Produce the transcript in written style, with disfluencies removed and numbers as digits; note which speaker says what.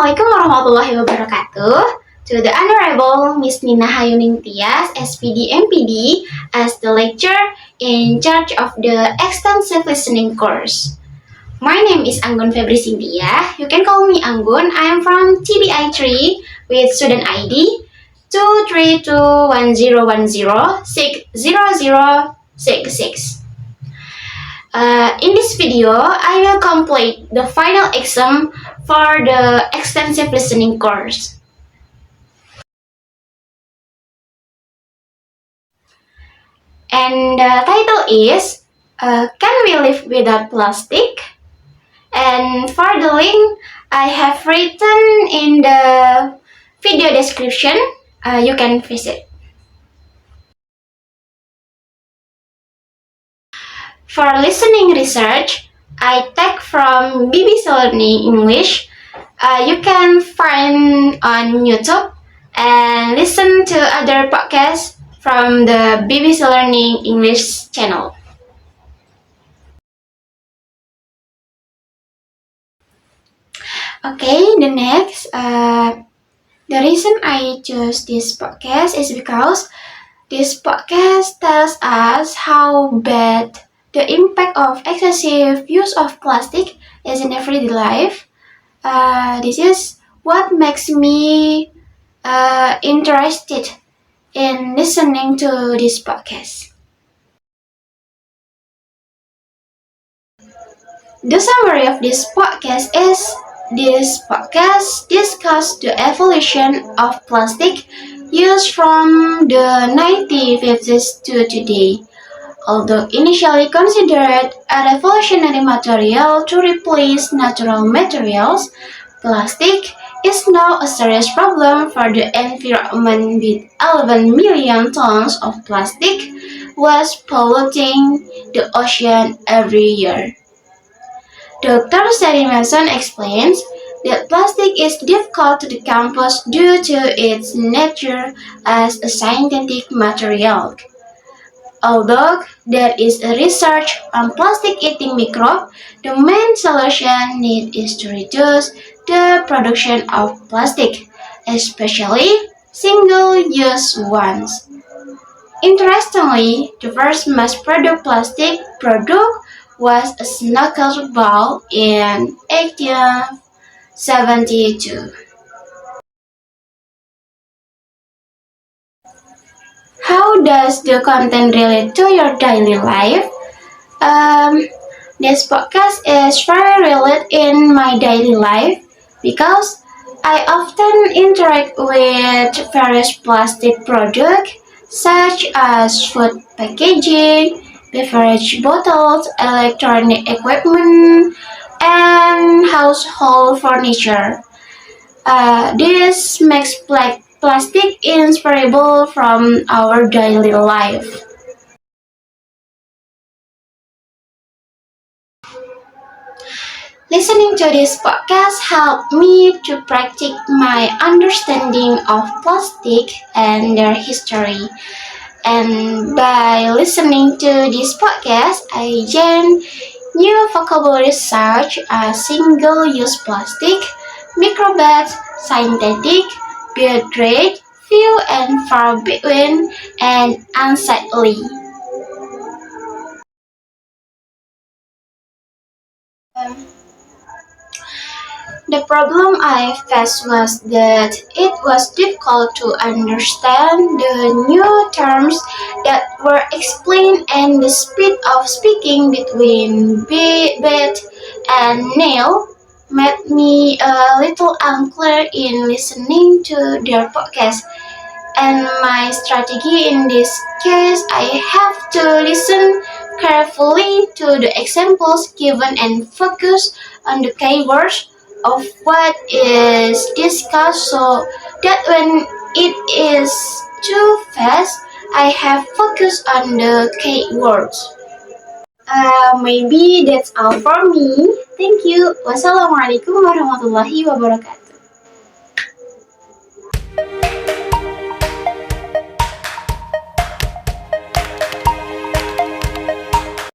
Speaker 1: Assalamualaikum warahmatullahi wabarakatuh. To the Honorable Miss Nina Hayuning Tias, SPD MPD, as the lecturer in charge of the extensive listening course. My name is Anggun Febri Sintiya. You can call me Anggun. I am from TBI 3 with student ID 2321010600066. In this video, I will complete the final exam for the extensive listening course. And the title is Can We Live Without Plastic? And for the link, I have written in the video description. You can visit. For listening research, I take from BBC Learning English. You can find on YouTube and listen to other podcasts from the BBC Learning English channel. Okay, the next. The reason I chose this podcast is because this podcast tells us how bad the impact of excessive use of plastic is in everyday life. This is what makes me interested in listening to this podcast. The summary of this podcast is this podcast discusses the evolution of plastic use from the 1950s to today. Although initially considered a revolutionary material to replace natural materials, plastic is now a serious problem for the environment with 11 million tons of plastic waste polluting the ocean every year. Dr. Sari Mason explains that plastic is difficult to decompose due to its nature as a synthetic material. Although there is a research on plastic-eating microbe, the main solution need is to reduce the production of plastic, especially single-use ones. Interestingly, the first mass-produced plastic product was a snorkel ball in 1872. How does the content relate to your daily life? This podcast is very related in my daily life because I often interact with various plastic products such as food packaging, beverage bottles, electronic equipment, and household furniture. This makes plastic inseparable from our daily life. Listening to this podcast helped me to practice my understanding of plastic and their history. And by listening to this podcast, I gained new vocabularies such as single-use plastic, microbags, synthetic, biodegrade, few and far between, and unsightly. The problem I faced was that it was difficult to understand the new terms that were explained, and the speed of speaking between Beth and Neil made me a little unclear in listening to their podcast. And my strategy in this case, I have to listen carefully to the examples given and focus on the keywords of what is discussed so that when it is too fast, I have focused on the keywords. Maybe that's all for me. Thank you. Wassalamualaikum warahmatullahi wabarakatuh.